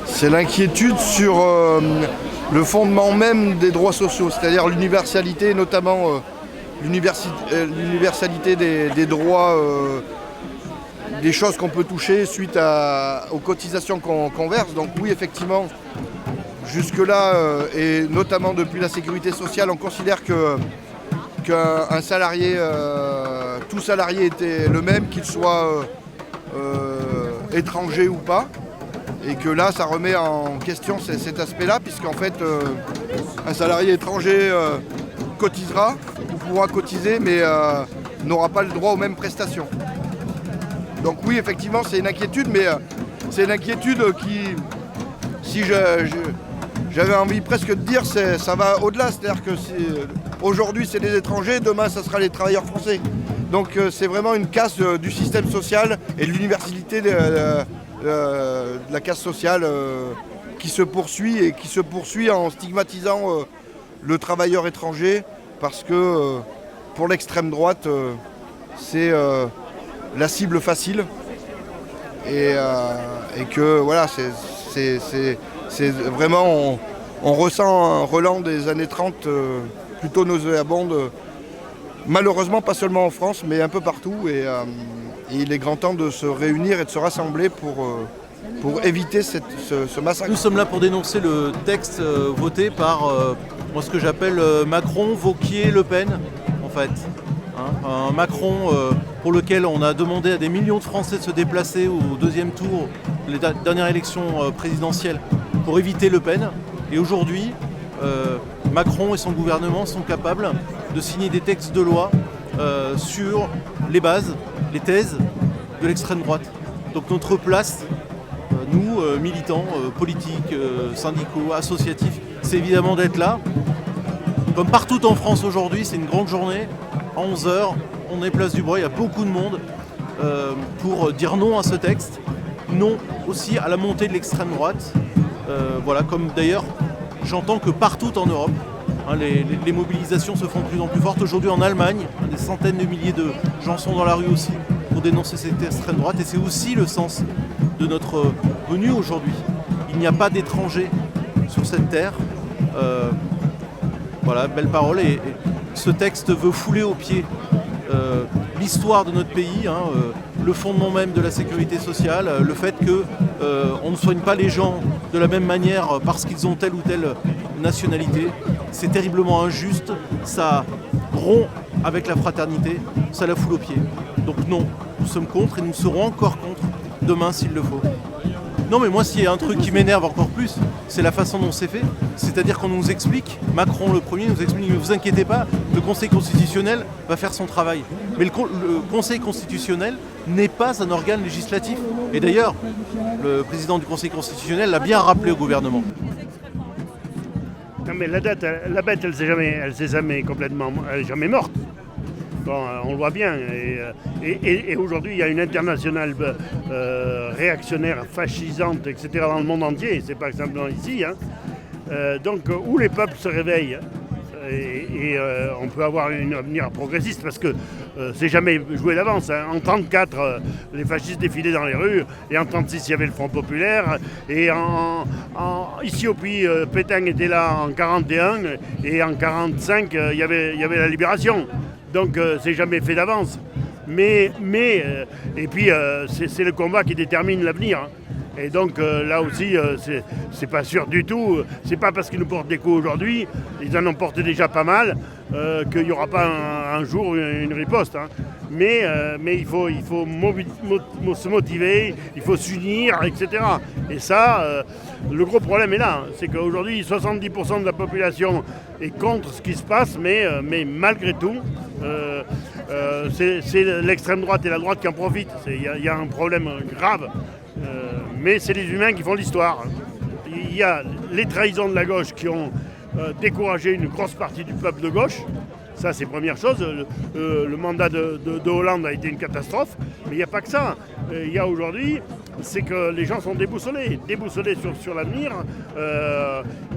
C'est l'inquiétude sur le fondement même des droits sociaux, c'est-à-dire l'universalité, notamment l'universalité des droits, des choses qu'on peut toucher suite aux cotisations qu'on verse. Donc oui, effectivement, jusque-là, et notamment depuis la sécurité sociale, on considère qu'un salarié, tout salarié était le même, qu'il soit étranger ou pas. Et que là, ça remet en question cet aspect-là, puisqu'en fait, un salarié étranger cotisera, ou pourra cotiser, mais n'aura pas le droit aux mêmes prestations. Donc oui, effectivement, c'est une inquiétude, mais c'est une inquiétude qui, si j'avais envie presque de dire, ça va au-delà. C'est-à-dire que aujourd'hui, c'est les étrangers, demain, ça sera les travailleurs français. Donc c'est vraiment une casse du système social et de l'universalité de la casse sociale qui se poursuit en stigmatisant le travailleur étranger, parce que pour l'extrême droite, c'est la cible facile et que voilà, c'est vraiment, on ressent un relent des années 30 plutôt nauséabonde, malheureusement pas seulement en France mais un peu partout, et il est grand temps de se réunir et de se rassembler pour éviter ce massacre. Nous sommes là pour dénoncer le texte voté par moi, ce que j'appelle Macron, Wauquiez, Le Pen, en fait. Un Macron pour lequel on a demandé à des millions de Français de se déplacer au deuxième tour, les dernières élections présidentielles, pour éviter Le Pen. Et aujourd'hui, Macron et son gouvernement sont capables de signer des textes de loi sur les bases, les thèses de l'extrême droite. Donc notre place, nous, militants, politiques, syndicaux, associatifs, c'est évidemment d'être là. Comme partout en France aujourd'hui, c'est une grande journée. À 11h, on est place du Breuil, il y a beaucoup de monde pour dire non à ce texte. Non aussi à la montée de l'extrême droite. Voilà, comme d'ailleurs, j'entends que partout en Europe, les mobilisations se font de plus en plus fortes. Aujourd'hui en Allemagne, des centaines de milliers de gens sont dans la rue aussi pour dénoncer cette extrême droite. Et c'est aussi le sens de notre venue aujourd'hui. Il n'y a pas d'étrangers sur cette terre. Voilà, belle parole. Et ce texte veut fouler aux pieds l'histoire de notre pays, le fondement même de la sécurité sociale, le fait qu'on ne soigne pas les gens de la même manière parce qu'ils ont telle ou telle nationalité. C'est terriblement injuste, ça rompt avec la fraternité, ça la foule aux pieds. Donc non, nous sommes contre et nous serons encore contre demain s'il le faut. Non, mais moi, s'il y a un truc qui m'énerve encore plus, c'est la façon dont c'est fait. C'est-à-dire qu'on nous explique, Macron le premier nous explique, ne vous inquiétez pas, le Conseil constitutionnel va faire son travail. Mais le Conseil constitutionnel n'est pas un organe législatif. Et d'ailleurs, le président du Conseil constitutionnel l'a bien rappelé au gouvernement. Non, mais la bête, elle s'est jamais complètement, elle est jamais morte. Bon, on le voit bien. Et aujourd'hui, il y a une internationale réactionnaire, fascisante, etc. dans le monde entier. C'est pas simplement ici. Donc, où les peuples se réveillent et on peut avoir un avenir progressiste parce que c'est jamais joué d'avance. En 1934, les fascistes défilaient dans les rues, et en 1936, il y avait le Front populaire, et ici au pays, Pétain était là en 1941, et en 1945, il y avait la libération. Donc c'est jamais fait d'avance. Mais et puis c'est le combat qui détermine l'avenir. Et donc là aussi, c'est pas sûr du tout. C'est pas parce qu'ils nous portent des coups aujourd'hui, ils en ont porté déjà pas mal, qu'il n'y aura pas un jour une riposte. Mais il faut se motiver, il faut s'unir, etc. Et ça, le gros problème est là. C'est qu'aujourd'hui, 70% de la population est contre ce qui se passe, mais malgré tout, c'est l'extrême droite et la droite qui en profitent. Il y a un problème grave. Mais c'est les humains qui font l'histoire. Il y a les trahisons de la gauche qui ont découragé une grosse partie du peuple de gauche. Ça, c'est première chose. Le mandat de Hollande a été une catastrophe. Mais il n'y a pas que ça. Il y a aujourd'hui, c'est que les gens sont déboussolés sur l'avenir.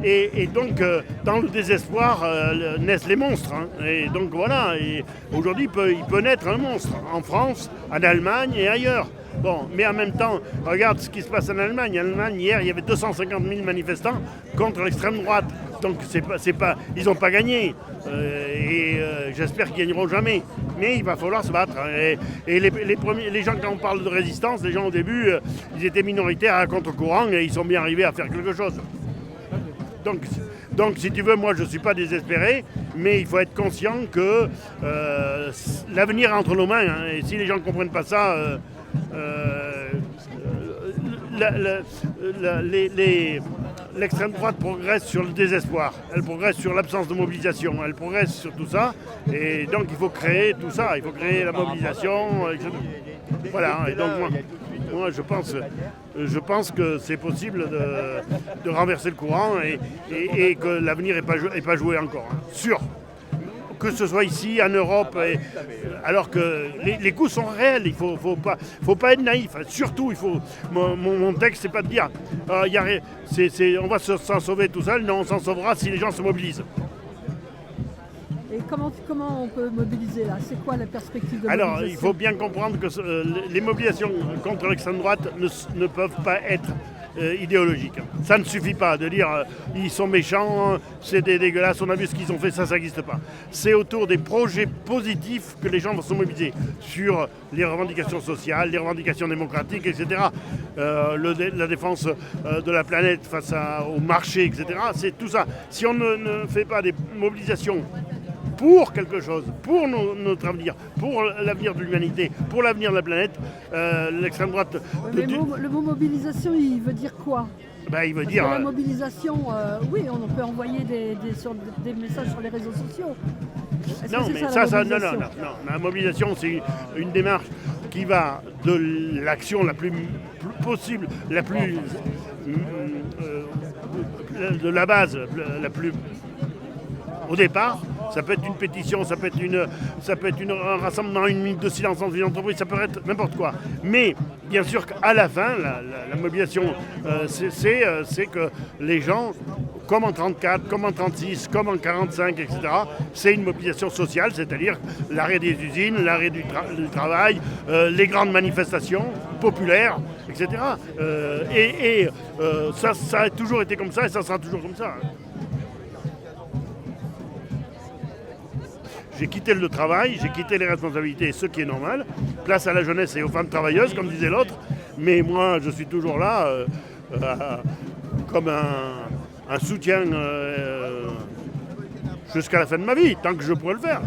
Et donc, dans le désespoir, naissent les monstres. Et donc, voilà. Et aujourd'hui, il peut naître un monstre en France, en Allemagne et ailleurs. Bon, mais en même temps, regarde ce qui se passe en Allemagne. En Allemagne, hier, il y avait 250 000 manifestants contre l'extrême droite. Donc ils n'ont pas gagné. J'espère qu'ils gagneront jamais. Mais il va falloir se battre. Et les gens, quand on parle de résistance, les gens au début, ils étaient minoritaires à contre-courant et ils sont bien arrivés à faire quelque chose. Donc si tu veux, moi je ne suis pas désespéré, mais il faut être conscient que l'avenir est entre nos mains. Hein, et si les gens ne comprennent pas ça, l'extrême droite progresse sur le désespoir, elle progresse sur l'absence de mobilisation, elle progresse sur tout ça, et donc il faut créer tout ça, il faut créer la mobilisation, etc. Voilà, et donc moi je pense que c'est possible de renverser le courant et que l'avenir n'est pas joué encore, hein. Sûr. Que ce soit ici, en Europe, alors que les coûts sont réels, il faut pas être naïf. Surtout, mon texte, c'est pas de dire on va s'en sauver tout seul. Non, on s'en sauvera si les gens se mobilisent. Et comment on peut mobiliser là? C'est quoi la perspective de mobilisation? Alors, il faut bien comprendre que les mobilisations contre l'extrême droite ne peuvent pas être idéologiques. Ça ne suffit pas de dire ils sont méchants, c'est des dégueulasses, on a vu ce qu'ils ont fait, ça n'existe pas. C'est autour des projets positifs que les gens vont se mobiliser sur les revendications sociales, les revendications démocratiques, etc. La défense de la planète face au marché, etc. C'est tout ça. Si on ne fait pas des mobilisations pour quelque chose, pour notre avenir, pour l'avenir de l'humanité, pour l'avenir de la planète, l'extrême droite... Le mot mobilisation, il veut dire quoi? Il veut dire... La mobilisation, oui, on peut envoyer des messages sur les réseaux sociaux. Non, mais non. La mobilisation, c'est une démarche qui va de l'action la plus possible, la plus... de la base, la plus... Au départ, ça peut être une pétition, ça peut être un rassemblement, une minute de silence dans une entreprise, ça peut être n'importe quoi. Mais bien sûr qu'à la fin, la mobilisation, c'est que les gens, comme en 34, comme en 36, comme en 45, etc., c'est une mobilisation sociale, c'est-à-dire l'arrêt des usines, l'arrêt du travail, les grandes manifestations populaires, etc. Ça a toujours été comme ça et ça sera toujours comme ça. J'ai quitté le travail, j'ai quitté les responsabilités, ce qui est normal. Place à la jeunesse et aux femmes travailleuses, comme disait l'autre. Mais moi, je suis toujours là comme un soutien jusqu'à la fin de ma vie, tant que je pourrai le faire.